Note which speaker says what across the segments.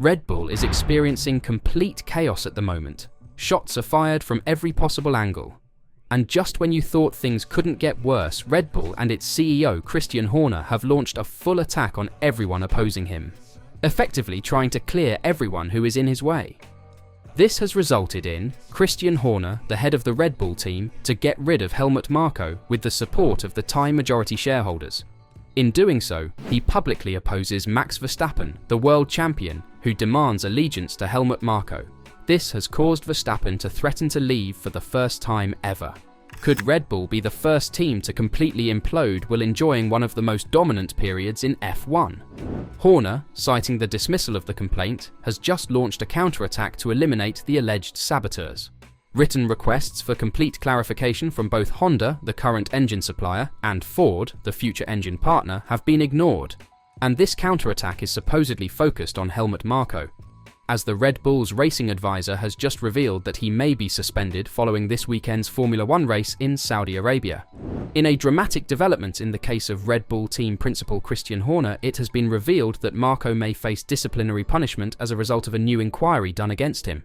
Speaker 1: Red Bull is experiencing complete chaos at the moment. Shots are fired from every possible angle. And just when you thought things couldn't get worse, Red Bull and its CEO Christian Horner have launched a full attack on everyone opposing him, effectively trying to clear everyone who is in his way. This has resulted in Christian Horner, the head of the Red Bull team, to get rid of Helmut Marko with the support of the Thai majority shareholders. In doing so, he publicly opposes Max Verstappen, the world champion, who demands allegiance to Helmut Marko. This has caused Verstappen to threaten to leave for the first time ever. Could Red Bull be the first team to completely implode while enjoying one of the most dominant periods in F1? Horner, citing the dismissal of the complaint, has just launched a counterattack to eliminate the alleged saboteurs. Written requests for complete clarification from both Honda, the current engine supplier, and Ford, the future engine partner, have been ignored, and this counterattack is supposedly focused on Helmut Marko, as the Red Bull's racing advisor has just revealed that he may be suspended following this weekend's Formula One race in Saudi Arabia. In a dramatic development in the case of Red Bull team principal Christian Horner, it has been revealed that Marko may face disciplinary punishment as a result of a new inquiry done against him.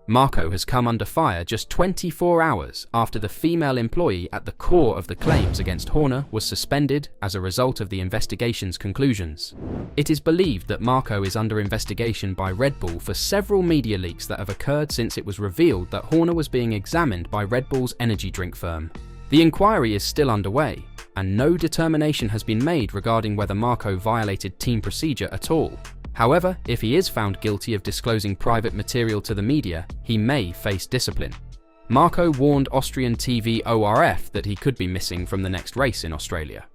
Speaker 1: Marko has come under fire just 24 hours after the female employee at the core of the claims against Horner was suspended as a result of the investigation's conclusions. It is believed that Marko is under investigation by Red Bull for several media leaks that have occurred since it was revealed that Horner was being examined by Red Bull's energy drink firm. The inquiry is still underway, and no determination has been made regarding whether Marko violated team procedure at all. However, if he is found guilty of disclosing private material to the media, he may face discipline. Marko warned Austrian TV ORF that he could be missing from the next race in Australia.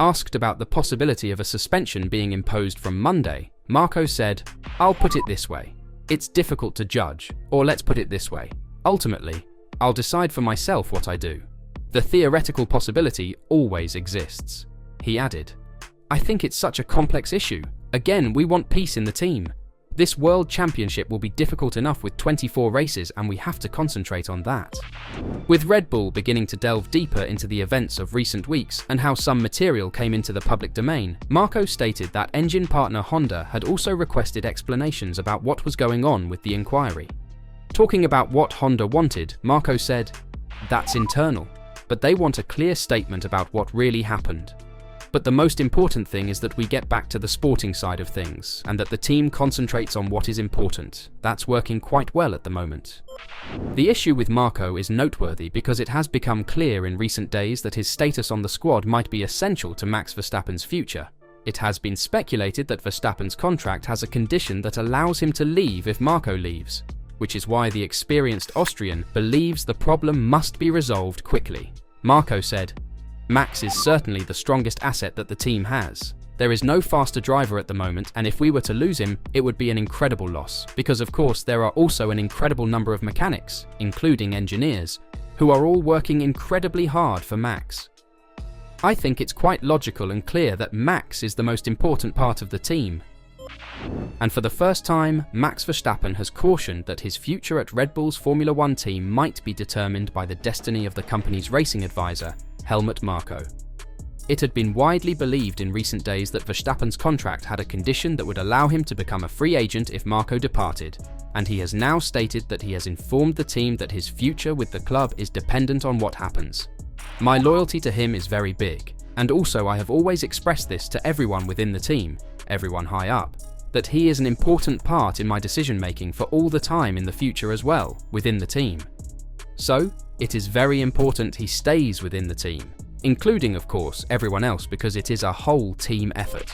Speaker 1: Asked about the possibility of a suspension being imposed from Monday, Marko said, "I'll put it this way. It's difficult to judge, or let's put it this way. Ultimately, I'll decide for myself what I do. The theoretical possibility always exists." He added, "I think it's such a complex issue. Again, we want peace in the team. This world championship will be difficult enough with 24 races, and we have to concentrate on that." With Red Bull beginning to delve deeper into the events of recent weeks and how some material came into the public domain, Marko stated that engine partner Honda had also requested explanations about what was going on with the inquiry. Talking about what Honda wanted, Marko said, "That's internal, but they want a clear statement about what really happened. But the most important thing is that we get back to the sporting side of things, and that the team concentrates on what is important. That's working quite well at the moment." The issue with Marko is noteworthy because it has become clear in recent days that his status on the squad might be essential to Max Verstappen's future. It has been speculated that Verstappen's contract has a condition that allows him to leave if Marko leaves, which is why the experienced Austrian believes the problem must be resolved quickly. Marko said, "Max is certainly the strongest asset that the team has. There is no faster driver at the moment, and if we were to lose him, it would be an incredible loss, because of course there are also an incredible number of mechanics, including engineers, who are all working incredibly hard for Max. I think it's quite logical and clear that Max is the most important part of the team." And for the first time, Max Verstappen has cautioned that his future at Red Bull's Formula One team might be determined by the destiny of the company's racing advisor, Helmut Marko. It had been widely believed in recent days that Verstappen's contract had a condition that would allow him to become a free agent if Marko departed, and he has now stated that he has informed the team that his future with the club is dependent on what happens. "My loyalty to him is very big, and also I have always expressed this to everyone within the team, everyone high up, that he is an important part in my decision making for all the time in the future as well, within the team. So, it is very important he stays within the team, including of course everyone else, because it is a whole team effort."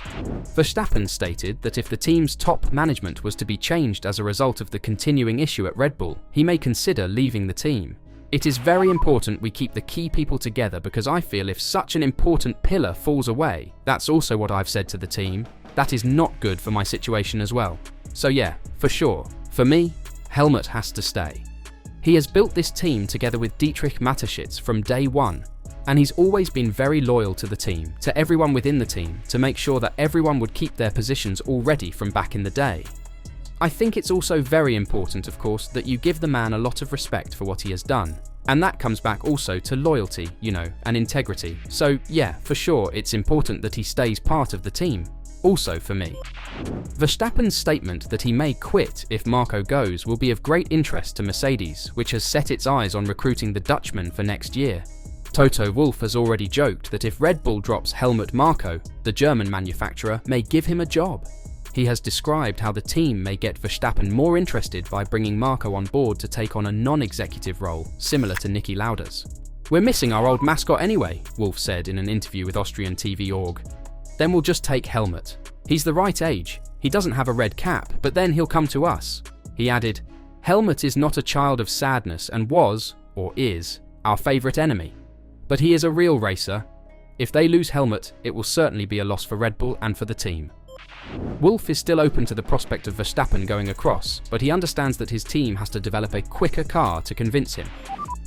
Speaker 1: Verstappen stated that if the team's top management was to be changed as a result of the continuing issue at Red Bull, he may consider leaving the team. "It is very important we keep the key people together, because I feel if such an important pillar falls away, that's also what I've said to the team, that is not good for my situation as well. So yeah, for sure, for me, Helmut has to stay. He has built this team together with Dietrich Mateschitz from day one, and he's always been very loyal to the team, to everyone within the team, to make sure that everyone would keep their positions already from back in the day. I think it's also very important, of course, that you give the man a lot of respect for what he has done. And that comes back also to loyalty, and integrity. So yeah, for sure, it's important that he stays part of the team. Also for me. Verstappen's statement that he may quit if Marko goes will be of great interest to Mercedes, which has set its eyes on recruiting the Dutchman for next year. Toto Wolff has already joked that if Red Bull drops Helmut Marko, the German manufacturer may give him a job. He has described how the team may get Verstappen more interested by bringing Marko on board to take on a non-executive role, similar to Niki Lauda's. "We're missing our old mascot anyway," Wolff said in an interview with Austrian TV Org. "Then we'll just take Helmut. He's the right age. He doesn't have a red cap, but then he'll come to us." He added, "Helmut is not a child of sadness and was, or is, our favourite enemy. But he is a real racer. If they lose Helmut, it will certainly be a loss for Red Bull and for the team." Wolff is still open to the prospect of Verstappen going across, but he understands that his team has to develop a quicker car to convince him.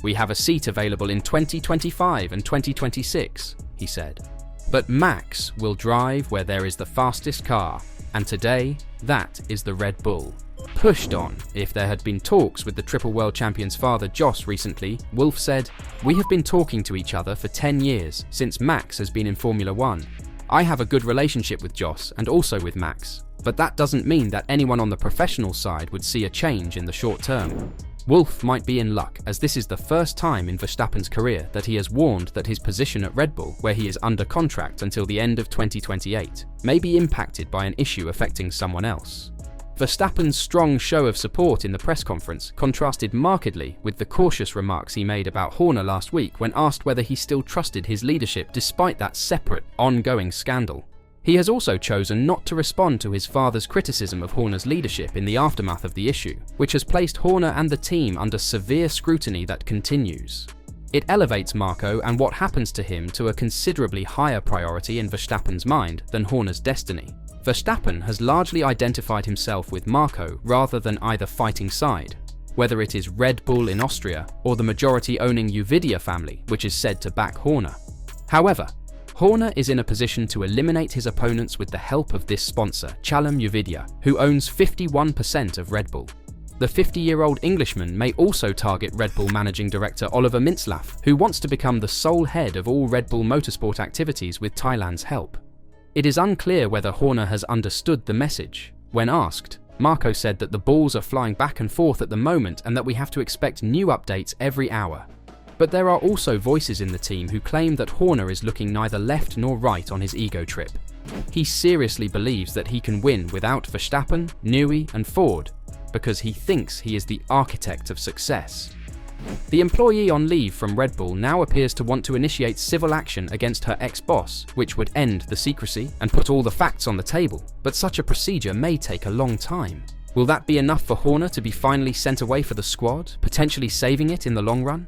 Speaker 1: "We have a seat available in 2025 and 2026, he said. "But Max will drive where there is the fastest car, and today, that is the Red Bull." Pushed on if there had been talks with the triple world champion's father Jos recently, Wolff said, "We have been talking to each other for 10 years, since Max has been in Formula 1. I have a good relationship with Jos and also with Max, but that doesn't mean that anyone on the professional side would see a change in the short term." Wolff might be in luck, as this is the first time in Verstappen's career that he has warned that his position at Red Bull, where he is under contract until the end of 2028, may be impacted by an issue affecting someone else. Verstappen's strong show of support in the press conference contrasted markedly with the cautious remarks he made about Horner last week when asked whether he still trusted his leadership despite that separate, ongoing scandal. He has also chosen not to respond to his father's criticism of Horner's leadership in the aftermath of the issue, which has placed Horner and the team under severe scrutiny that continues. It elevates Marko and what happens to him to a considerably higher priority in Verstappen's mind than Horner's destiny. Verstappen has largely identified himself with Marko rather than either fighting side, whether it is Red Bull in Austria or the majority-owning Uvidia family, which is said to back Horner. However, Horner is in a position to eliminate his opponents with the help of this sponsor, Chalem Uvidia, who owns 51% of Red Bull. The 50-year-old Englishman may also target Red Bull managing director Oliver Mintzlaff, who wants to become the sole head of all Red Bull motorsport activities with Thailand's help. It is unclear whether Horner has understood the message. When asked, Marko said that the balls are flying back and forth at the moment and that we have to expect new updates every hour. But there are also voices in the team who claim that Horner is looking neither left nor right on his ego trip. He seriously believes that he can win without Verstappen, Newey and Ford, because he thinks he is the architect of success. The employee on leave from Red Bull now appears to want to initiate civil action against her ex-boss, which would end the secrecy and put all the facts on the table, but such a procedure may take a long time. Will that be enough for Horner to be finally sent away for the squad, potentially saving it in the long run?